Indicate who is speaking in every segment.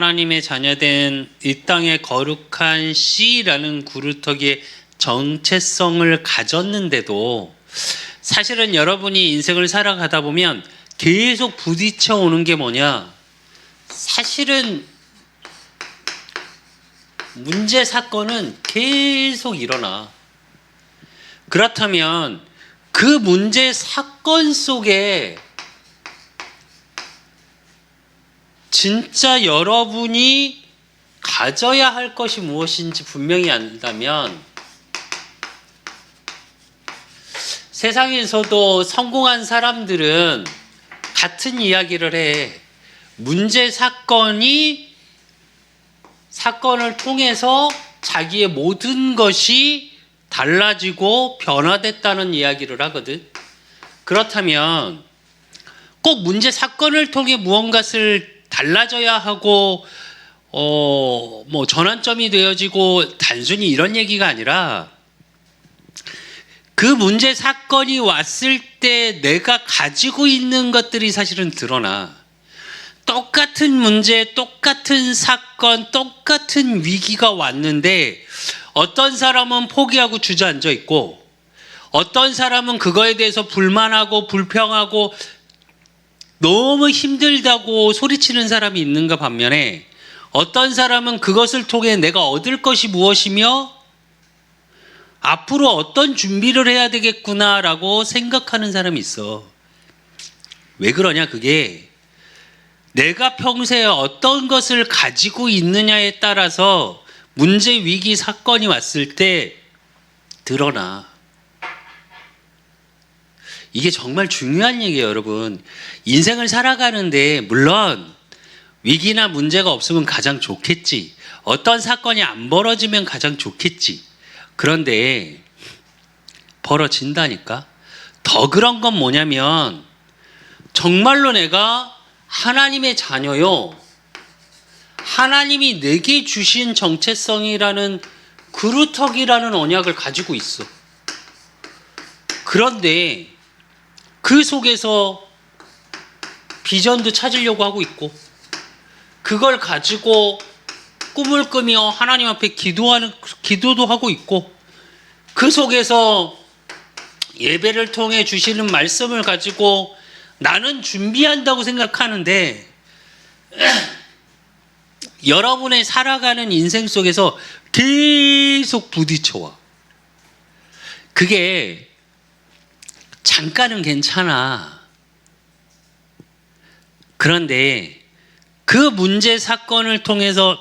Speaker 1: 하나님의 자녀된 이 땅의 거룩한 씨라는 구루터기의 정체성을 가졌는데도 사실은 여러분이 인생을 살아가다 보면 계속 부딪혀 오는 게 뭐냐? 사실은 문제 사건은 계속 일어나. 그렇다면 그 문제 사건 속에 진짜 여러분이 가져야 할 것이 무엇인지 분명히 안다면 세상에서도 성공한 사람들은 같은 이야기를 해. 문제 사건을 통해서 자기의 모든 것이 달라지고 변화됐다는 이야기를 하거든. 그렇다면 꼭 문제 사건을 통해 무언가를 달라져야 하고 뭐 전환점이 되어지고 단순히 이런 얘기가 아니라 그 문제 사건이 왔을 때 내가 가지고 있는 것들이 사실은 드러나. 똑같은 문제, 똑같은 사건, 똑같은 위기가 왔는데 어떤 사람은 포기하고 주저앉아 있고 어떤 사람은 그거에 대해서 불만하고 불평하고 너무 힘들다고 소리치는 사람이 있는가 반면에 어떤 사람은 그것을 통해 내가 얻을 것이 무엇이며 앞으로 어떤 준비를 해야 되겠구나라고 생각하는 사람이 있어. 왜 그러냐? 그게 내가 평소에 어떤 것을 가지고 있느냐에 따라서 문제, 위기, 사건이 왔을 때 드러나. 이게 정말 중요한 얘기예요, 여러분. 인생을 살아가는데 물론 위기나 문제가 없으면 가장 좋겠지. 어떤 사건이 안 벌어지면 가장 좋겠지. 그런데 벌어진다니까. 더 그런 건 뭐냐면 정말로 내가 하나님의 자녀요. 하나님이 내게 주신 정체성이라는 그루터기라는 언약을 가지고 있어. 그런데 그 속에서 비전도 찾으려고 하고 있고 그걸 가지고 꿈을 꾸며 하나님 앞에 기도도 하고 있고 그 속에서 예배를 통해 주시는 말씀을 가지고 나는 준비한다고 생각하는데 여러분의 살아가는 인생 속에서 계속 부딪혀와. 그게 잠깐은 괜찮아. 그런데 그 문제 사건을 통해서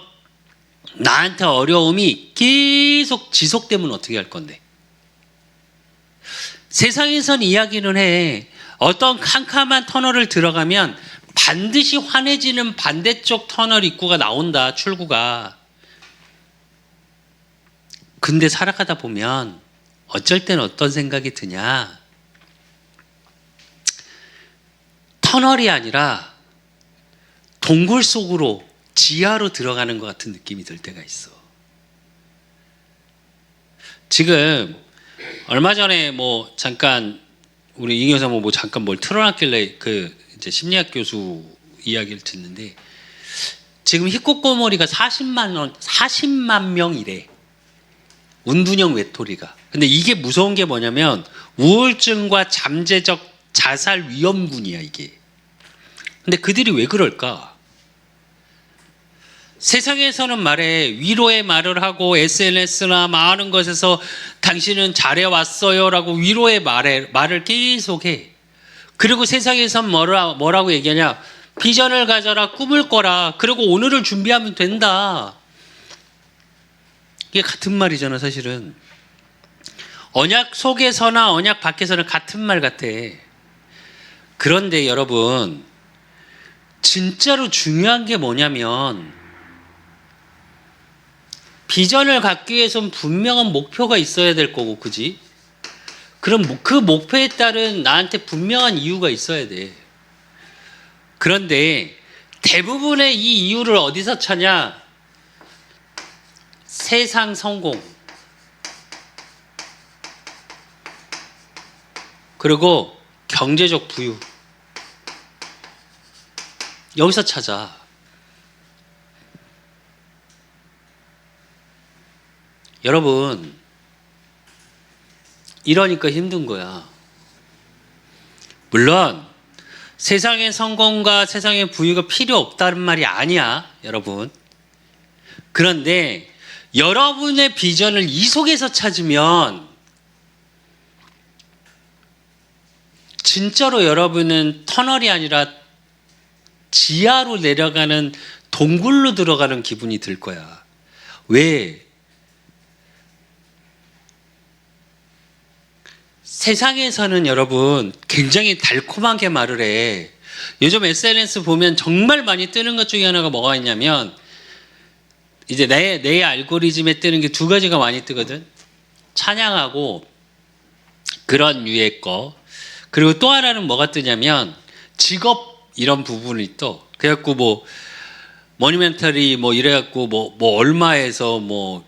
Speaker 1: 나한테 어려움이 계속 지속되면 어떻게 할 건데? 세상에선 이야기는 해. 어떤 캄캄한 터널을 들어가면 반드시 환해지는 반대쪽 터널 입구가 나온다. 출구가. 근데 살아가다 보면 어쩔 땐 어떤 생각이 드냐? 터널이 아니라 동굴 속으로 지하로 들어가는 것 같은 느낌이 들 때가 있어. 지금 얼마 전에 뭐 잠깐 우리 이 교사 뭐 잠깐 뭘 틀어놨길래 그 이제 심리학 교수 이야기를 듣는데 지금 히코코모리가 40만 명이래. 운둔형 외톨이가. 근데 이게 무서운 게 뭐냐면 우울증과 잠재적 자살 위험군이야 이게. 근데 그들이 왜 그럴까? 세상에서는 말해 위로의 말을 하고 SNS나 많은 것에서 당신은 잘해왔어요 라고 위로의 말을 계속해. 그리고 세상에선 뭐라고 얘기하냐? 비전을 가져라, 꿈을 꿔라, 그리고 오늘을 준비하면 된다. 이게 같은 말이잖아 사실은. 언약 속에서나 언약 밖에서는 같은 말 같아. 그런데 여러분 진짜로 중요한 게 뭐냐면 비전을 갖기 위해서는 분명한 목표가 있어야 될 거고, 그지? 그럼 그 목표에 따른 나한테 분명한 이유가 있어야 돼. 그런데 대부분의 이 이유를 어디서 찾냐? 세상 성공, 그리고 경제적 부유, 여기서 찾아. 여러분, 이러니까 힘든 거야. 물론 세상의 성공과 세상의 부유가 필요 없다는 말이 아니야, 여러분. 그런데 여러분의 비전을 이 속에서 찾으면 진짜로 여러분은 터널이 아니라 지하로 내려가는 동굴로 들어가는 기분이 들 거야. 왜? 세상에서는 여러분 굉장히 달콤하게 말을 해. 요즘 SNS 보면 정말 많이 뜨는 것 중에 하나가 뭐가 있냐면 이제 내 알고리즘에 뜨는 게 두 가지가 많이 뜨거든. 찬양하고 그런 류의 거. 그리고 또 하나는 뭐가 뜨냐면 직업 이런 부분이 떠. 그래갖고 뭐 머니멘터리 뭐 이래갖고 뭐 얼마에서 뭐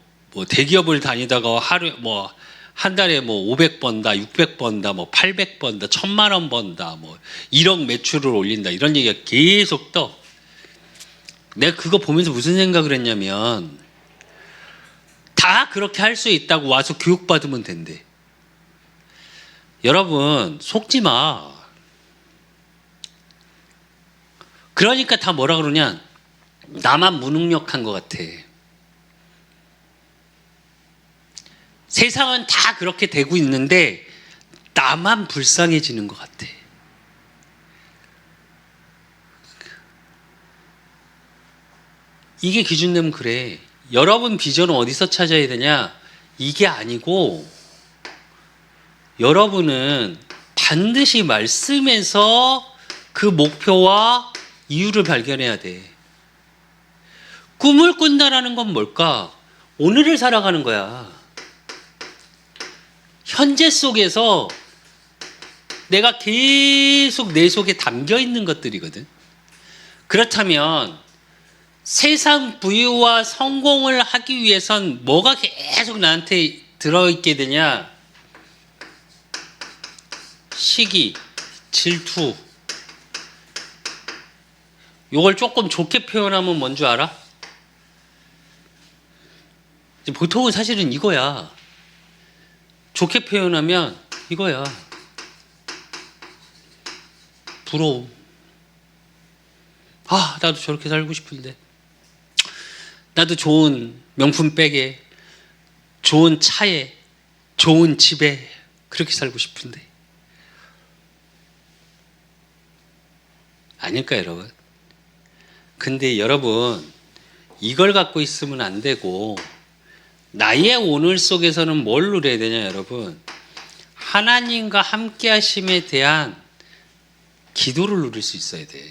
Speaker 1: 대기업을 다니다가 하루에 뭐 한 달에 뭐 500 번다, 600 번다, 뭐 800 번다, 1000만 원 번다, 뭐 1억 매출을 올린다 이런 얘기가 계속 떠. 내가 그거 보면서 무슨 생각을 했냐면 다 그렇게 할 수 있다고 와서 교육받으면 된대. 여러분 속지 마. 그러니까 다 뭐라 그러냐, 나만 무능력한 것 같아. 세상은 다 그렇게 되고 있는데 나만 불쌍해지는 것 같아. 이게 기준되면 그래. 여러분 비전은 어디서 찾아야 되냐? 이게 아니고 여러분은 반드시 말씀에서 그 목표와 이유를 발견해야 돼. 꿈을 꾼다라는 건 뭘까? 오늘을 살아가는 거야. 현재 속에서 내가 계속 내 속에 담겨 있는 것들이거든. 그렇다면 세상 부유와 성공을 하기 위해선 뭐가 계속 나한테 들어있게 되냐? 시기, 질투. 이걸 조금 좋게 표현하면 뭔 줄 알아? 보통은 사실은 이거야. 좋게 표현하면 이거야. 부러움. 아, 나도 저렇게 살고 싶은데. 나도 좋은 명품 백에, 좋은 차에, 좋은 집에 그렇게 살고 싶은데. 아닐까, 여러분? 근데 여러분, 이걸 갖고 있으면 안 되고 나의 오늘 속에서는 뭘 누려야 되냐, 여러분? 하나님과 함께 하심에 대한 기도를 누릴 수 있어야 돼.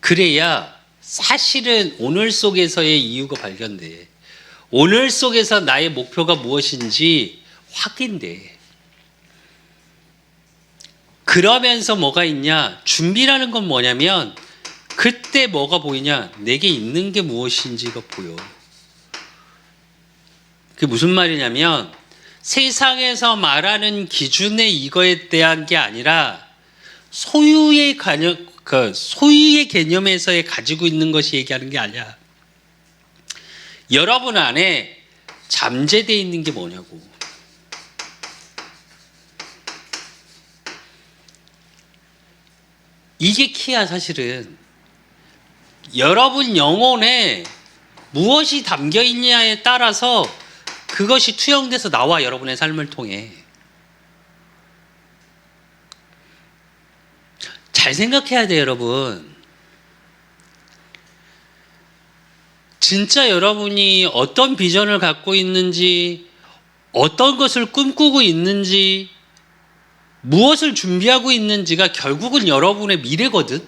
Speaker 1: 그래야 사실은 오늘 속에서의 이유가 발견돼. 오늘 속에서 나의 목표가 무엇인지 확인돼. 그러면서 뭐가 있냐? 준비라는 건 뭐냐면 그때 뭐가 보이냐? 내게 있는 게 무엇인지가 보여. 그게 무슨 말이냐면 세상에서 말하는 기준의 이거에 대한 게 아니라 소유의 개념에서의 가지고 있는 것이 얘기하는 게 아니야. 여러분 안에 잠재되어 있는 게 뭐냐고. 이게 키야, 사실은. 여러분 영혼에 무엇이 담겨 있냐에 따라서 그것이 투영돼서 나와, 여러분의 삶을 통해. 잘 생각해야 돼요, 여러분. 진짜 여러분이 어떤 비전을 갖고 있는지, 어떤 것을 꿈꾸고 있는지, 무엇을 준비하고 있는지가 결국은 여러분의 미래거든.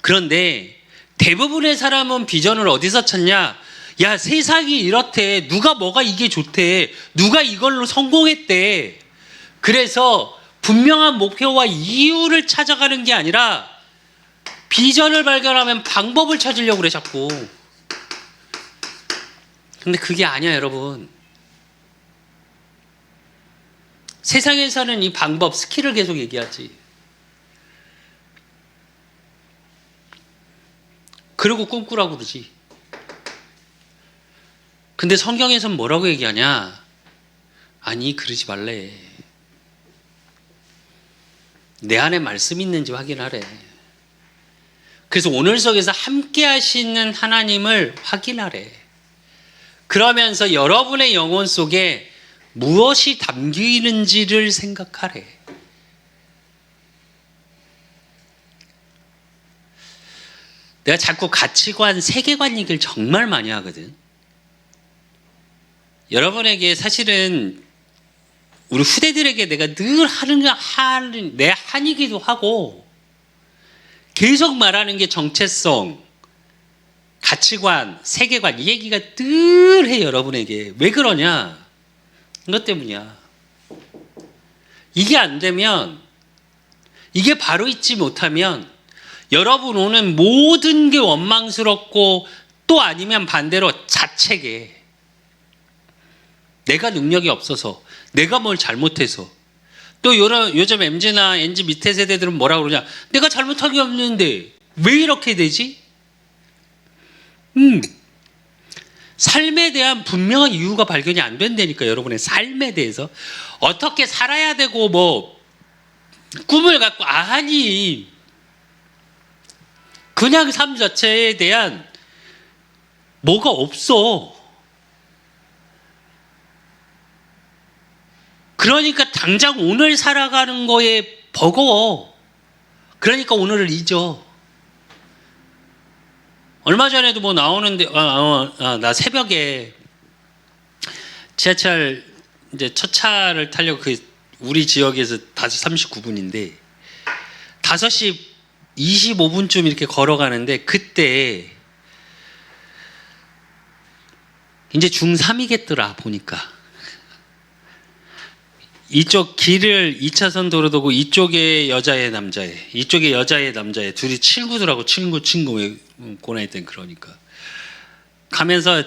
Speaker 1: 그런데 대부분의 사람은 비전을 어디서 찾냐? 야, 세상이 이렇대. 누가 뭐가 이게 좋대. 누가 이걸로 성공했대. 그래서 분명한 목표와 이유를 찾아가는 게 아니라 비전을 발견하면 방법을 찾으려고 그래, 자꾸. 근데 그게 아니야, 여러분. 세상에서는 이 방법, 스킬을 계속 얘기하지. 그리고 꿈꾸라고 그러지. 근데 성경에서는 뭐라고 얘기하냐? 아니, 그러지 말래. 내 안에 말씀이 있는지 확인하래. 그래서 오늘 속에서 함께 하시는 하나님을 확인하래. 그러면서 여러분의 영혼 속에 무엇이 담겨 있는지를 생각하래. 내가 자꾸 가치관, 세계관 얘기를 정말 많이 하거든. 여러분에게 사실은 우리 후대들에게 내가 늘 하는 내 한이기도 하고 계속 말하는 게 정체성, 가치관, 세계관 이 얘기가 늘 해. 여러분에게. 왜 그러냐? 이것 때문이야. 이게 안 되면, 이게 바로 있지 못하면 여러분 오는 모든 게 원망스럽고 또 아니면 반대로 자책해. 내가 능력이 없어서, 내가 뭘 잘못해서. 또 요즘 MZ나 NZ 밑에 세대들은 뭐라고 그러냐? 내가 잘못한 게 없는데 왜 이렇게 되지? 삶에 대한 분명한 이유가 발견이 안 된다니까. 여러분의 삶에 대해서 어떻게 살아야 되고 뭐 꿈을 갖고 아니 그냥 삶 자체에 대한 뭐가 없어. 그러니까 당장 오늘 살아가는 거에 버거워. 그러니까 오늘을 잊어. 얼마 전에도 뭐 나오는데 나 새벽에 지하철 이제 첫 차를 타려고 그 우리 지역에서 5시 39분인데 5시 25분쯤 이렇게 걸어가는데 그때 이제 중3이겠더라 보니까. 이쪽 길을 2차선 도로 두고 이쪽에 여자애 남자애 이쪽에 여자애 남자애 둘이 친구들하고 친구 고나이 땐 그러니까 가면서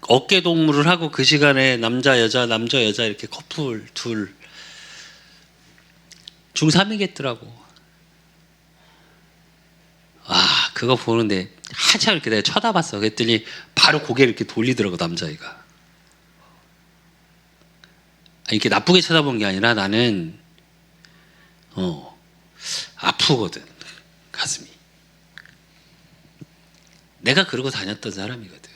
Speaker 1: 어깨 동무를 하고 그 시간에 남자 여자 이렇게 커플 둘 중3이겠더라고. 그거 보는데 한참 이렇게 내가 쳐다봤어. 그랬더니 바로 고개를 이렇게 돌리더라고 남자애가. 이렇게 나쁘게 쳐다본 게 아니라 나는 아프거든 가슴이. 내가 그러고 다녔던 사람이거든.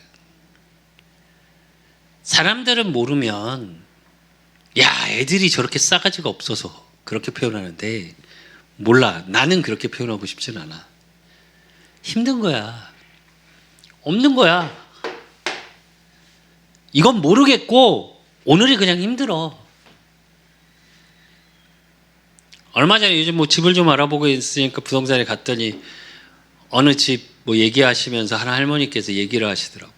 Speaker 1: 사람들은 모르면 야 애들이 저렇게 싸가지가 없어서 그렇게 표현하는데 몰라. 나는 그렇게 표현하고 싶진 않아. 힘든 거야. 없는 거야. 이건 모르겠고 오늘이 그냥 힘들어. 얼마 전에 요즘 뭐 집을 좀 알아보고 있으니까 부동산에 갔더니 어느 집 뭐 얘기하시면서 한 할머니께서 얘기를 하시더라고.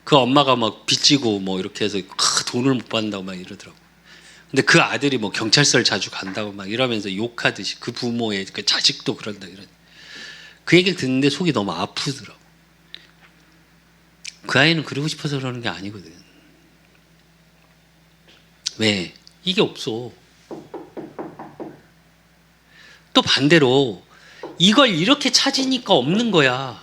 Speaker 1: 그 엄마가 막 빚지고 뭐 이렇게 해서 돈을 못 받는다고 막 이러더라고. 근데 그 아들이 뭐 경찰서를 자주 간다고 막 이러면서 욕하듯이 그 부모의 그 자식도 그런다 이런. 그 얘기를 듣는데 속이 너무 아프더라고. 그 아이는 그러고 싶어서 그러는 게 아니거든. 왜? 이게 없어. 또 반대로 이걸 이렇게 찾으니까 없는 거야.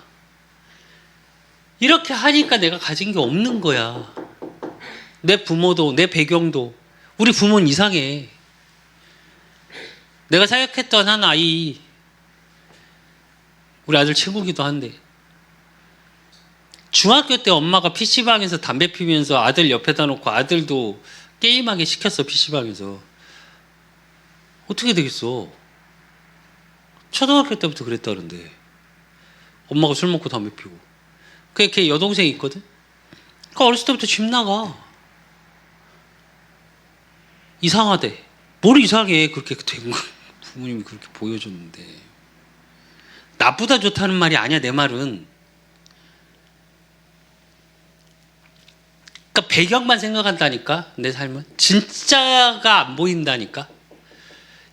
Speaker 1: 이렇게 하니까 내가 가진 게 없는 거야. 내 부모도 내 배경도 우리 부모는 이상해. 내가 생각했던 한 아이 우리 아들 친구기도 한데 중학교 때 엄마가 PC방에서 담배 피우면서 아들 옆에다 놓고 아들도 게임하게 시켰어. PC방에서. 어떻게 되겠어? 초등학교 때부터 그랬다는데 엄마가 술 먹고 담배 피우고. 걔 여동생이 있거든. 그러니까 어렸을 때부터 집 나가. 이상하대. 뭘 이상해. 그렇게 된 거. 부모님이 그렇게 보여줬는데. 나보다 좋다는 말이 아니야. 내 말은. 그러니까 배경만 생각한다니까. 내 삶은. 진짜가 안 보인다니까.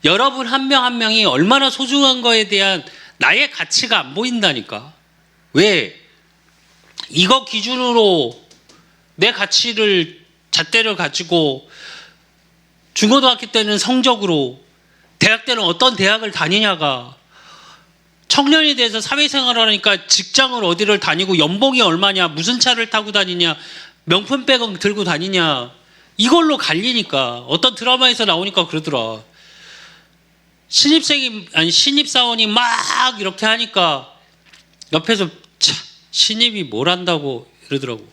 Speaker 1: 여러분 한 명 한 명이 얼마나 소중한 거에 대한 나의 가치가 안 보인다니까. 왜? 이거 기준으로 내 가치를 잣대를 가지고 중고등학교 때는 성적으로 대학 때는 어떤 대학을 다니냐가 청년이 돼서 사회생활을 하니까 직장을 어디를 다니고 연봉이 얼마냐 무슨 차를 타고 다니냐 명품백은 들고 다니냐. 이걸로 갈리니까. 어떤 드라마에서 나오니까 그러더라. 신입사원이 막 이렇게 하니까 옆에서 차, 신입이 뭘 한다고 이러더라고.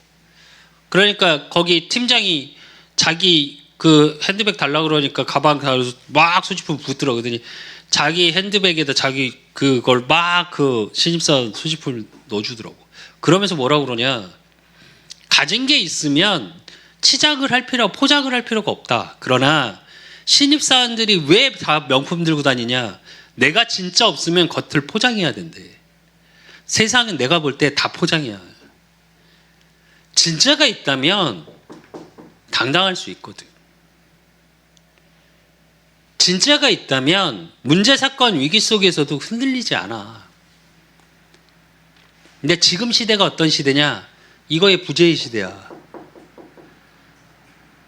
Speaker 1: 그러니까 거기 팀장이 자기 그 핸드백 달라고 그러니까 가방 달아서 막 소지품 붙더라. 그러더니 자기 핸드백에다 자기 그걸 막 그 신입사원 소지품을 넣어주더라고. 그러면서 뭐라고 그러냐. 가진 게 있으면 포장을 할 필요가 없다. 그러나 신입사원들이 왜 다 명품 들고 다니냐. 내가 진짜 없으면 겉을 포장해야 된대. 세상은 내가 볼 때 다 포장이야. 진짜가 있다면 당당할 수 있거든. 진짜가 있다면 문제, 사건, 위기 속에서도 흔들리지 않아. 근데 지금 시대가 어떤 시대냐? 이거의 부재의 시대야.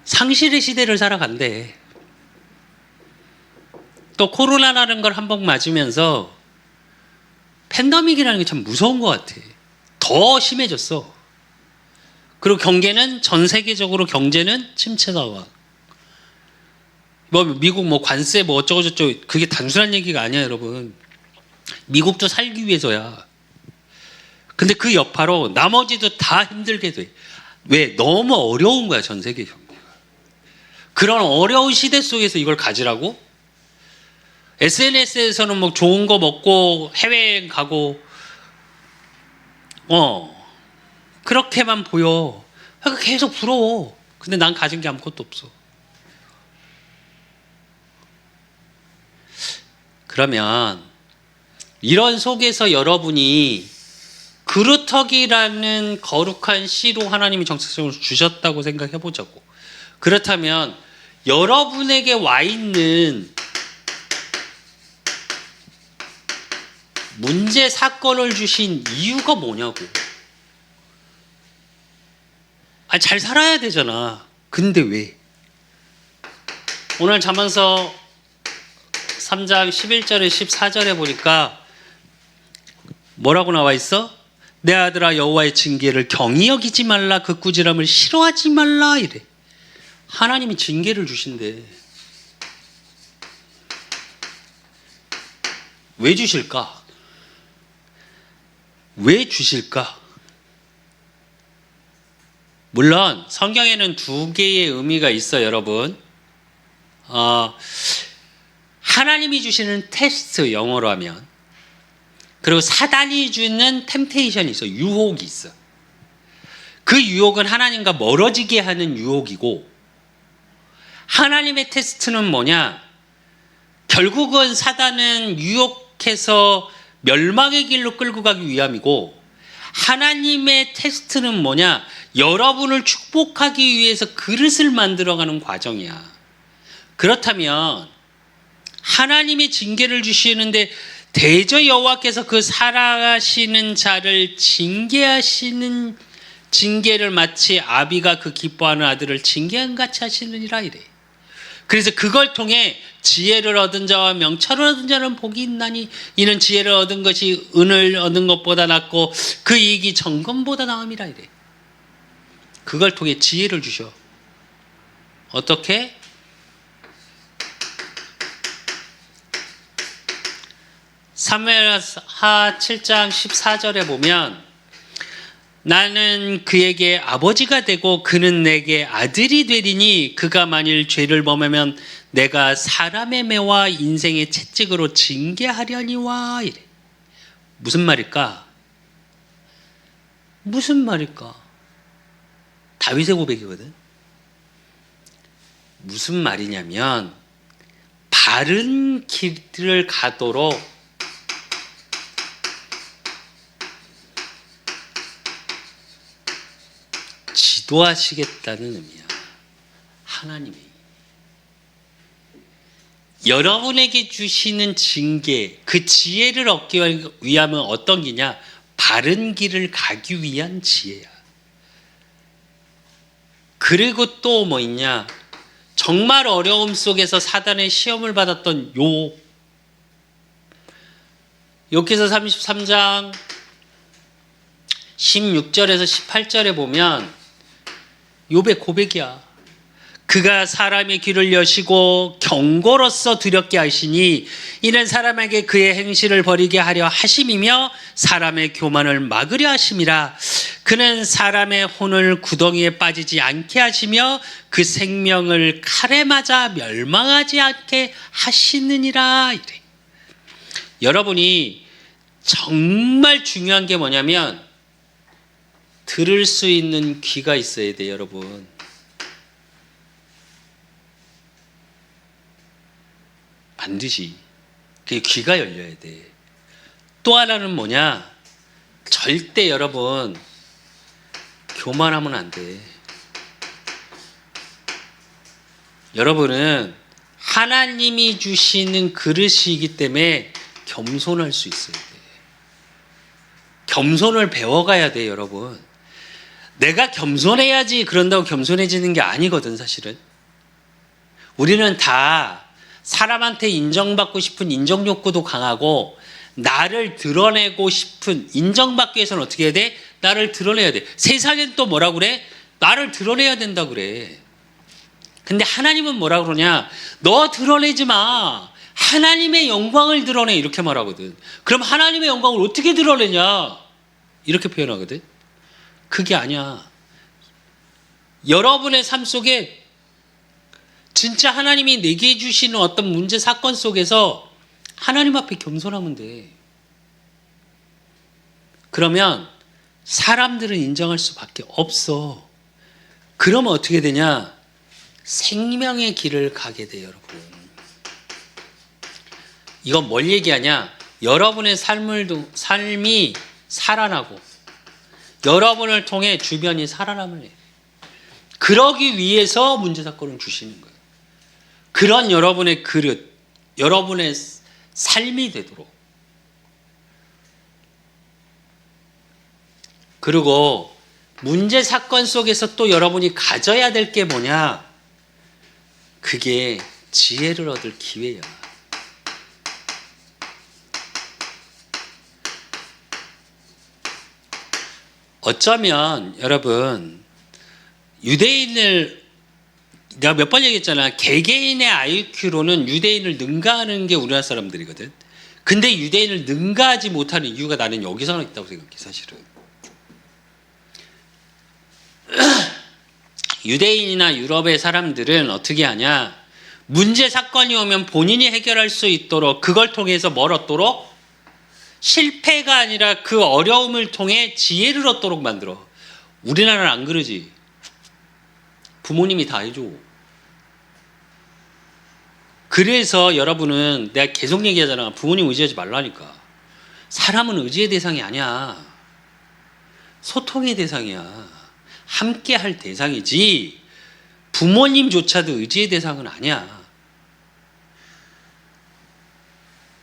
Speaker 1: 상실의 시대를 살아간대. 또 코로나라는 걸 한 번 맞으면서 팬데믹이라는 게 참 무서운 것 같아. 더 심해졌어. 그리고 경계는 전 세계적으로 경제는 침체다 와. 뭐 미국 뭐 관세 뭐 어쩌고 저쩌고 그게 단순한 얘기가 아니야, 여러분. 미국도 살기 위해서야. 근데 그 여파로 나머지도 다 힘들게 돼. 왜? 너무 어려운 거야, 전 세계 경제가. 그런 어려운 시대 속에서 이걸 가지라고? SNS에서는 뭐 좋은 거 먹고 해외여행 가고 그렇게만 보여. 그러니까 계속 부러워. 근데 난 가진 게 아무것도 없어. 그러면 이런 속에서 여러분이 그루터기라는 거룩한 씨로 하나님이 정체성을 주셨다고 생각해 보자고. 그렇다면 여러분에게 와 있는 문제, 사건을 주신 이유가 뭐냐고. 잘 살아야 되잖아. 근데 왜? 오늘 잠언서 3장 11절에 14절에 보니까 뭐라고 나와 있어? 내 아들아 여호와의 징계를 경히 여기지 말라. 그 꾸지람을 싫어하지 말라 이래. 하나님이 징계를 주신대. 왜 주실까? 왜 주실까? 물론 성경에는 두 개의 의미가 있어, 여러분. 하나님이 주시는 테스트, 영어로 하면. 그리고 사단이 주는 템테이션이 있어, 유혹이 있어. 그 유혹은 하나님과 멀어지게 하는 유혹이고, 하나님의 테스트는 뭐냐? 결국은 사단은 유혹해서 멸망의 길로 끌고 가기 위함이고, 하나님의 테스트는 뭐냐? 여러분을 축복하기 위해서 그릇을 만들어가는 과정이야. 그렇다면 하나님의 징계를 주시는데 대저 여호와께서 그 살아가시는 자를 징계하시는 징계를 마치 아비가 그 기뻐하는 아들을 징계한 같이 하시느니라 이래. 그래서 그걸 통해 지혜를 얻은 자와 명철을 얻은 자는 복이 있나니 이는 지혜를 얻은 것이 은을 얻은 것보다 낫고 그 이익이 정금보다 나음이라 이래. 그걸 통해 지혜를 주셔. 어떻게? 사무엘하 7장 14절에 보면 나는 그에게 아버지가 되고 그는 내게 아들이 되리니 그가 만일 죄를 범하면 내가 사람의 매와 인생의 채찍으로 징계하려니와 이래. 무슨 말일까? 무슨 말일까? 다윗의 고백이거든. 무슨 말이냐면 바른 길을 가도록 지도하시겠다는 의미야. 하나님이 여러분에게 주시는 징계, 그 지혜를 얻기 위하면 어떤 기냐? 바른 길을 가기 위한 지혜야. 그리고 또 뭐 있냐? 정말 어려움 속에서 사단의 시험을 받았던 욥기서 33장 16절에서 18절에 보면 욥의 고백이야. 그가 사람의 귀를 여시고 경고로서 두렵게 하시니 이는 사람에게 그의 행실을 버리게 하려 하심이며 사람의 교만을 막으려 하심이라. 그는 사람의 혼을 구덩이에 빠지지 않게 하시며 그 생명을 칼에 맞아 멸망하지 않게 하시느니라. 이래. 여러분이 정말 중요한 게 뭐냐면 들을 수 있는 귀가 있어야 돼요, 여러분. 반드시 그 귀가 열려야 돼. 또 하나는 뭐냐? 절대 여러분 교만하면 안 돼. 여러분은 하나님이 주시는 그릇이기 때문에 겸손할 수 있어야 돼. 겸손을 배워가야 돼, 여러분. 내가 겸손해야지 그런다고 겸손해지는 게 아니거든, 사실은. 우리는 다 사람한테 인정받고 싶은 인정 욕구도 강하고 나를 드러내고 싶은, 인정받기 위해서는 어떻게 해야 돼? 나를 드러내야 돼. 세상엔 또 뭐라 그래? 나를 드러내야 된다 그래. 근데 하나님은 뭐라 그러냐? 너 드러내지 마. 하나님의 영광을 드러내. 이렇게 말하거든. 그럼 하나님의 영광을 어떻게 드러내냐? 이렇게 표현하거든. 그게 아니야. 여러분의 삶 속에 진짜 하나님이 내게 주시는 어떤 문제 사건 속에서 하나님 앞에 겸손하면 돼. 그러면 사람들은 인정할 수밖에 없어. 그러면 어떻게 되냐? 생명의 길을 가게 돼, 여러분. 이건 뭘 얘기하냐? 여러분의 삶이 살아나고 여러분을 통해 주변이 살아남을 해. 그러기 위해서 문제 사건을 주시는 거예요. 그런 여러분의 그릇, 여러분의 삶이 되도록. 그리고 문제 사건 속에서 또 여러분이 가져야 될 게 뭐냐? 그게 지혜를 얻을 기회야. 어쩌면 여러분, 유대인을 내가 몇 번 얘기했잖아. 개개인의 IQ로는 유대인을 능가하는 게 우리나라 사람들이거든. 근데 유대인을 능가하지 못하는 이유가 나는 여기서 있다고 생각해, 사실은. 유대인이나 유럽의 사람들은 어떻게 하냐? 문제 사건이 오면 본인이 해결할 수 있도록, 그걸 통해서 뭘 얻도록? 실패가 아니라 그 어려움을 통해 지혜를 얻도록 만들어. 우리나라는 안 그러지. 부모님이 다 해줘. 그래서 여러분은, 내가 계속 얘기하잖아. 부모님 의지하지 말라니까. 사람은 의지의 대상이 아니야. 소통의 대상이야. 함께 할 대상이지 부모님조차도 의지의 대상은 아니야.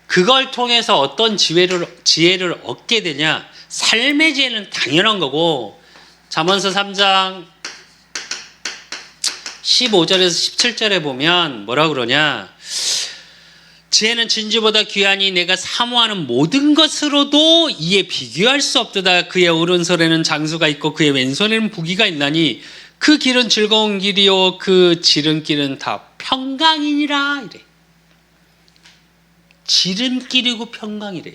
Speaker 1: 그걸 통해서 어떤 지혜를 얻게 되냐? 삶의 지혜는 당연한 거고, 잠언서 3장 15절에서 17절에 보면 뭐라 그러냐? 지혜는 진주보다 귀하니 내가 사모하는 모든 것으로도 이에 비교할 수 없도다. 그의 오른손에는 장수가 있고 그의 왼손에는 부귀가 있나니 그 길은 즐거운 길이요 그 지름길은 다 평강이니라. 이래. 지름길이고 평강이래.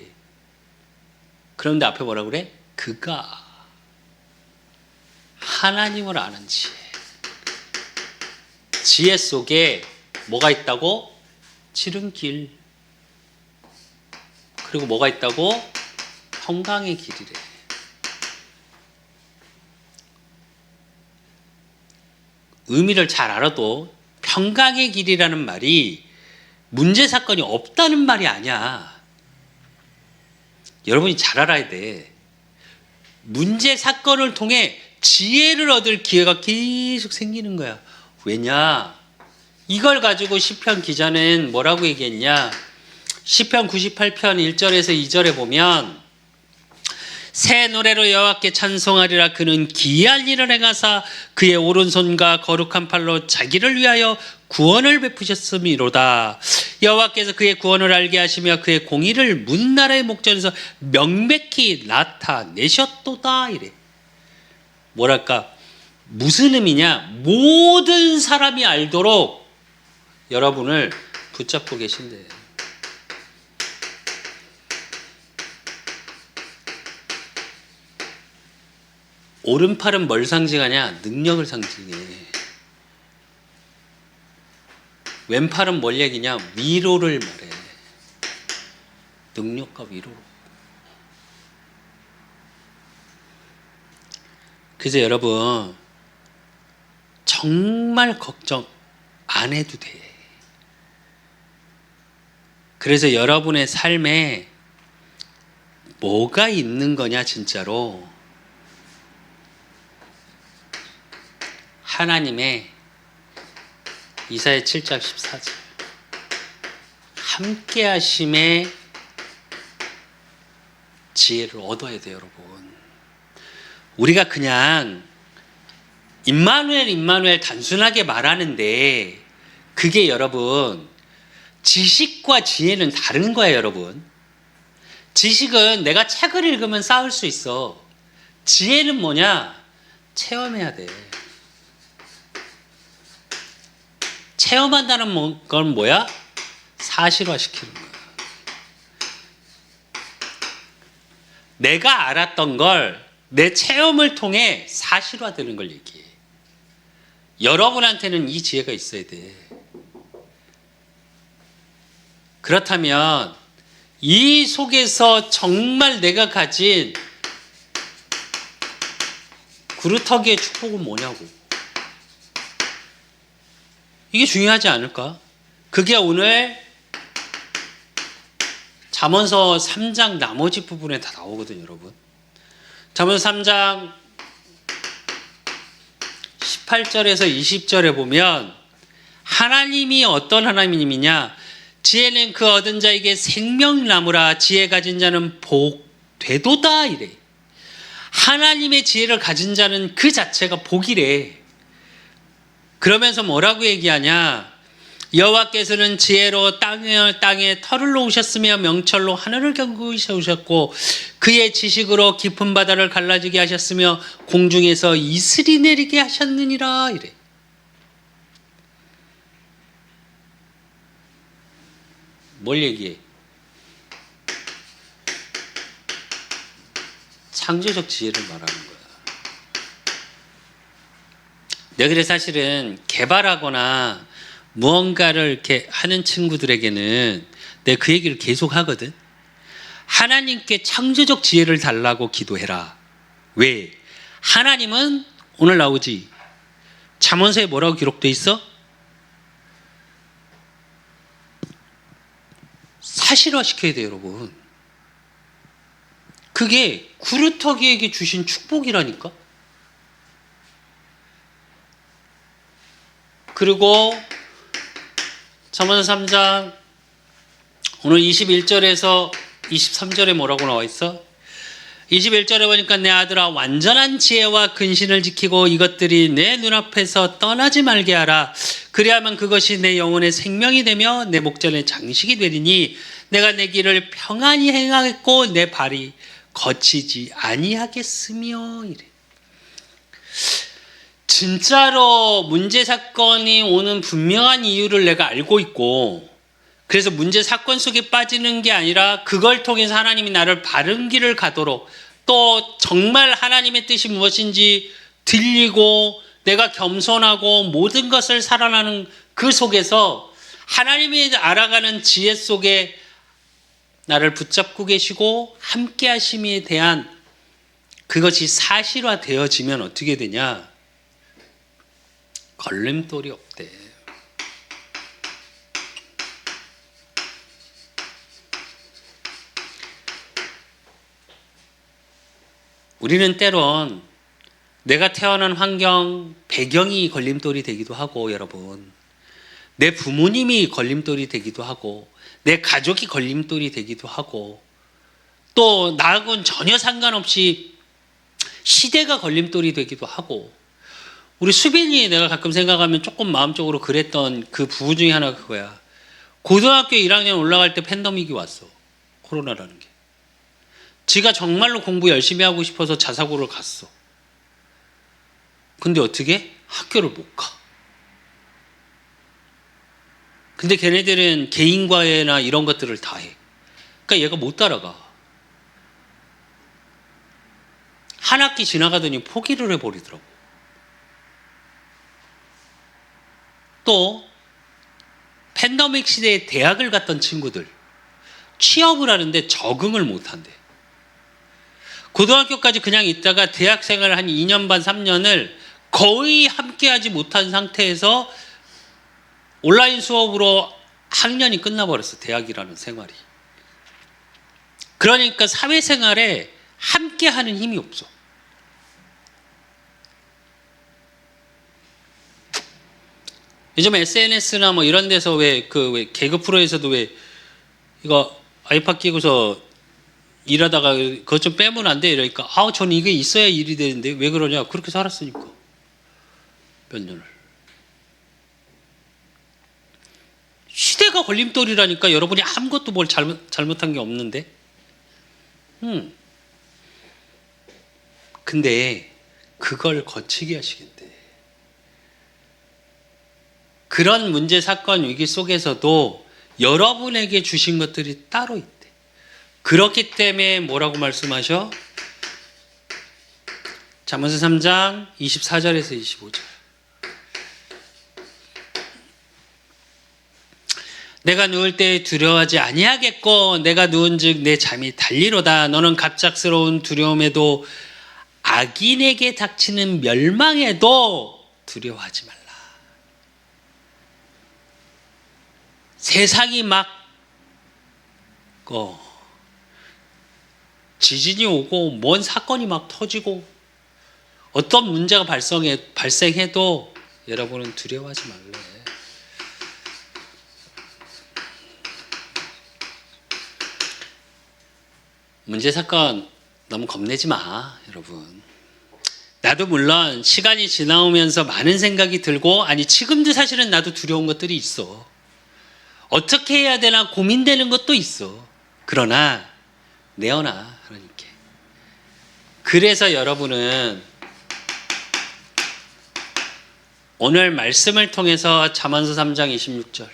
Speaker 1: 그런데 앞에 뭐라 그래? 그가 하나님을 아는 지혜. 지혜 속에 뭐가 있다고? 지름길. 그리고 뭐가 있다고? 평강의 길이래. 의미를 잘 알아도 평강의 길이라는 말이 문제 사건이 없다는 말이 아니야. 여러분이 잘 알아야 돼. 문제 사건을 통해 지혜를 얻을 기회가 계속 생기는 거야. 왜냐? 이걸 가지고 시편 기자는 뭐라고 얘기했냐? 시편 98편 1절에서 2절에 보면 새 노래로 여호와께 찬송하리라. 그는 기이한 일을 행하사 그의 오른손과 거룩한 팔로 자기를 위하여 구원을 베푸셨음이로다. 여호와께서 그의 구원을 알게 하시며 그의 공의를 문나라의 목전에서 명백히 나타내셨도다. 이래. 뭐랄까, 무슨 의미냐? 모든 사람이 알도록 여러분을 붙잡고 계신대요. 오른팔은 뭘 상징하냐? 능력을 상징해. 왼팔은 뭘 얘기냐? 위로를 말해. 능력과 위로. 그래서 여러분 정말 걱정 안 해도 돼. 그래서 여러분의 삶에 뭐가 있는 거냐 진짜로? 하나님의 이사야 7장 14절 함께 하심의 지혜를 얻어야 돼요, 여러분. 우리가 그냥 임마누엘 단순하게 말하는데 그게 여러분 지식과 지혜는 다른 거예요, 여러분. 지식은 내가 책을 읽으면 쌓을 수 있어. 지혜는 뭐냐? 체험해야 돼. 체험한다는 건 뭐야? 사실화시키는 거야. 내가 알았던 걸 내 체험을 통해 사실화되는 걸 얘기해. 여러분한테는 이 지혜가 있어야 돼. 그렇다면 이 속에서 정말 내가 가진 그루터기의 축복은 뭐냐고. 이게 중요하지 않을까? 그게 오늘 잠언서 3장 나머지 부분에 다 나오거든요, 여러분. 잠언서 3장 18절에서 20절에 보면 하나님이 어떤 하나님이냐? 지혜는 그 얻은 자에게 생명나무라. 지혜 가진 자는 복 되도다 이래. 하나님의 지혜를 가진 자는 그 자체가 복이래. 그러면서 뭐라고 얘기하냐? 여호와께서는 지혜로 땅에 털을 놓으셨으며 명철로 하늘을 견고히세우셨고 그의 지식으로 깊은 바다를 갈라지게 하셨으며 공중에서 이슬이 내리게 하셨느니라 이래. 뭘 얘기해? 창조적 지혜를 말하는 거야. 내가 그래 사실은 개발하거나 무언가를 이렇게 하는 친구들에게는 내가 그 얘기를 계속 하거든. 하나님께 창조적 지혜를 달라고 기도해라. 왜? 하나님은 오늘 나오지. 잠언서에 뭐라고 기록돼 있어? 사실화시켜야 돼요, 여러분. 그게 구루터기에게 주신 축복이라니까. 그리고 잠언서 3장 오늘 21절에서 23절에 뭐라고 나와 있어? 21절에 보니까 내 아들아 완전한 지혜와 근신을 지키고 이것들이 내 눈앞에서 떠나지 말게 하라. 그리하면 그것이 내 영혼의 생명이 되며 내 목전의 장식이 되리니 내가 내 길을 평안히 행하겠고 내 발이 거치지 아니하겠으며 이래. 진짜로 문제 사건이 오는 분명한 이유를 내가 알고 있고 그래서 문제 사건 속에 빠지는 게 아니라 그걸 통해서 하나님이 나를 바른 길을 가도록 또 정말 하나님의 뜻이 무엇인지 들리고 내가 겸손하고 모든 것을 살아나는 그 속에서 하나님이 알아가는 지혜 속에 나를 붙잡고 계시고 함께 하심에 대한 그것이 사실화되어지면 어떻게 되냐? 걸림돌이 없대. 우리는 때론 내가 태어난 환경, 배경이 걸림돌이 되기도 하고 여러분 내 부모님이 걸림돌이 되기도 하고 내 가족이 걸림돌이 되기도 하고 또 나하고는 전혀 상관없이 시대가 걸림돌이 되기도 하고 우리 수빈이 내가 가끔 생각하면 조금 마음적으로 그랬던 그 부분 중에 하나가 그거야. 고등학교 1학년 올라갈 때 팬데믹이 왔어. 코로나라는 게. 지가 정말로 공부 열심히 하고 싶어서 자사고를 갔어. 근데 어떻게? 학교를 못 가. 근데 걔네들은 개인과외나 이런 것들을 다 해. 그러니까 얘가 못 따라가. 한 학기 지나가더니 포기를 해버리더라고. 또 팬데믹 시대에 대학을 갔던 친구들 취업을 하는데 적응을 못한대. 고등학교까지 그냥 있다가 대학 생활을 한 2년 반 3년을 거의 함께하지 못한 상태에서 온라인 수업으로 학년이 끝나버렸어. 대학이라는 생활이. 그러니까 사회생활에 함께하는 힘이 없어. 요즘 SNS나 뭐 이런 데서 왜 개그 프로에서도 왜 이거 아이팟 끼고서 일하다가 그것 좀 빼면 안 돼 이러니까 저는 이게 있어야 일이 되는데 왜 그러냐. 그렇게 살았으니까 몇 년을. 시대가 걸림돌이라니까. 여러분이 아무것도 뭘 잘못한 게 없는데. 근데 그걸 거치게 하시겠대. 그런 문제, 사건, 위기 속에서도 여러분에게 주신 것들이 따로 있대. 그렇기 때문에 뭐라고 말씀하셔? 잠언서 3장 24절에서 25절. 내가 누울 때 두려워하지 아니하겠고 내가 누운즉 내 잠이 달리로다. 너는 갑작스러운 두려움에도 악인에게 닥치는 멸망에도 두려워하지 말라. 세상이 막 지진이 오고 뭔 사건이 막 터지고 어떤 문제가 발생해도 여러분은 두려워하지 말래. 문제 사건 너무 겁내지 마, 여러분. 나도 물론 시간이 지나오면서 많은 생각이 들고, 아니 지금도 사실은 나도 두려운 것들이 있어. 어떻게 해야 되나 고민되는 것도 있어. 그러나 내어놔, 하나님께. 그래서 여러분은 오늘 말씀을 통해서 잠언서 3장 26절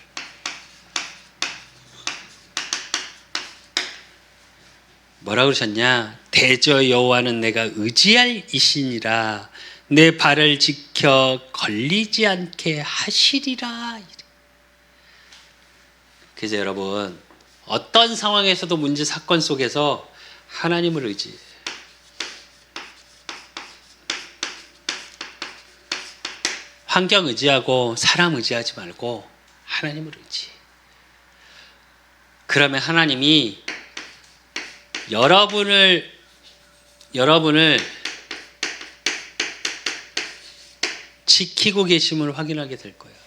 Speaker 1: 뭐라고 그러셨냐? 대저 여호와는 내가 의지할 이시니라. 내 발을 지켜 걸리지 않게 하시리라. 그래서 여러분, 어떤 상황에서도 문제 사건 속에서 하나님을 의지해. 환경 의지하고 사람 의지하지 말고 하나님을 의지해. 그러면 하나님이 여러분을 지키고 계심을 확인하게 될 거예요.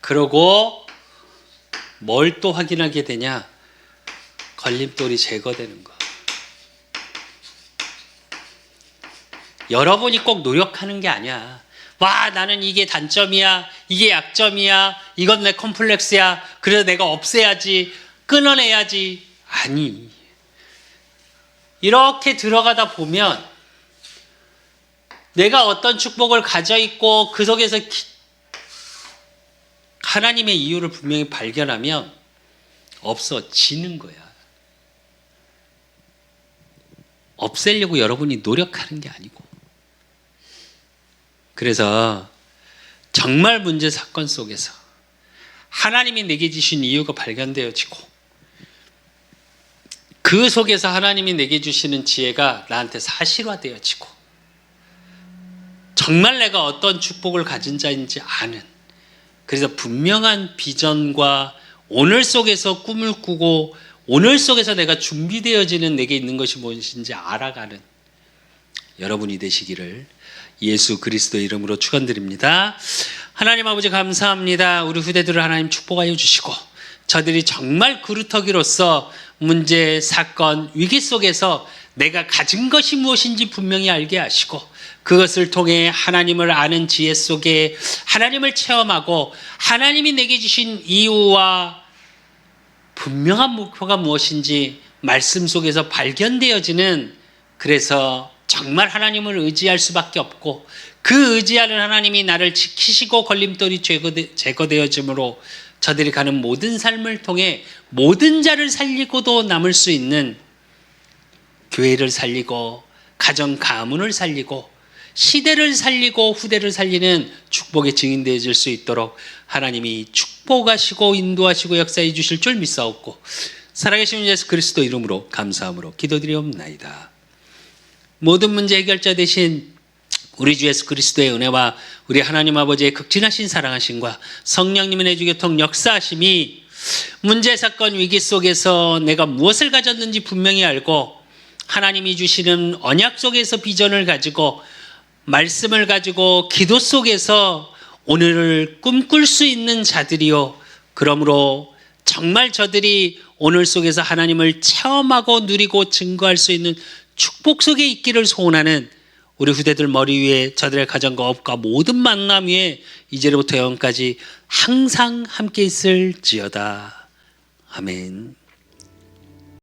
Speaker 1: 그리고 뭘 또 확인하게 되냐? 걸림돌이 제거되는 거. 여러분이 꼭 노력하는 게 아니야. 와, 나는 이게 단점이야, 이게 약점이야, 이건 내 컴플렉스야, 그래서 내가 없애야지, 끊어내야지. 아니, 이렇게 들어가다 보면 내가 어떤 축복을 가져 있고 그 속에서 하나님의 이유를 분명히 발견하면 없어지는 거야. 없애려고 여러분이 노력하는 게 아니고. 그래서 정말 문제 사건 속에서 하나님이 내게 주신 이유가 발견되어지고 그 속에서 하나님이 내게 주시는 지혜가 나한테 사실화되어지고 정말 내가 어떤 축복을 가진 자인지 아는, 그래서 분명한 비전과 오늘 속에서 꿈을 꾸고 오늘 속에서 내가 준비되어지는 내게 있는 것이 무엇인지 알아가는 여러분이 되시기를 예수 그리스도의 이름으로 축원드립니다. 하나님 아버지 감사합니다. 우리 후대들을 하나님 축복하여 주시고 저들이 정말 그루터기로서 문제, 사건, 위기 속에서 내가 가진 것이 무엇인지 분명히 알게 하시고 그것을 통해 하나님을 아는 지혜 속에 하나님을 체험하고 하나님이 내게 주신 이유와 분명한 목표가 무엇인지 말씀 속에서 발견되어지는, 그래서 정말 하나님을 의지할 수밖에 없고 그 의지하는 하나님이 나를 지키시고 걸림돌이 제거되어짐으로 저들이 가는 모든 삶을 통해 모든 자를 살리고도 남을 수 있는 교회를 살리고 가정 가문을 살리고 시대를 살리고 후대를 살리는 축복의 증인 되어질 수 있도록 하나님이 축복하시고 인도하시고 역사해 주실 줄 믿사옵고 살아계신 예수 그리스도 이름으로 감사함으로 기도드리옵나이다. 모든 문제 해결자 되신 우리 주 예수 그리스도의 은혜와 우리 하나님 아버지의 극진하신 사랑하심과 성령님의 내주교통 역사하심이 문제 사건 위기 속에서 내가 무엇을 가졌는지 분명히 알고 하나님이 주시는 언약 속에서 비전을 가지고 말씀을 가지고 기도 속에서 오늘을 꿈꿀 수 있는 자들이요, 그러므로 정말 저들이 오늘 속에서 하나님을 체험하고 누리고 증거할 수 있는 축복 속에 있기를 소원하는 우리 후대들 머리 위에 저들의 가정과 업과 모든 만남 위에 이제로부터 영원까지 항상 함께 있을지어다. 아멘.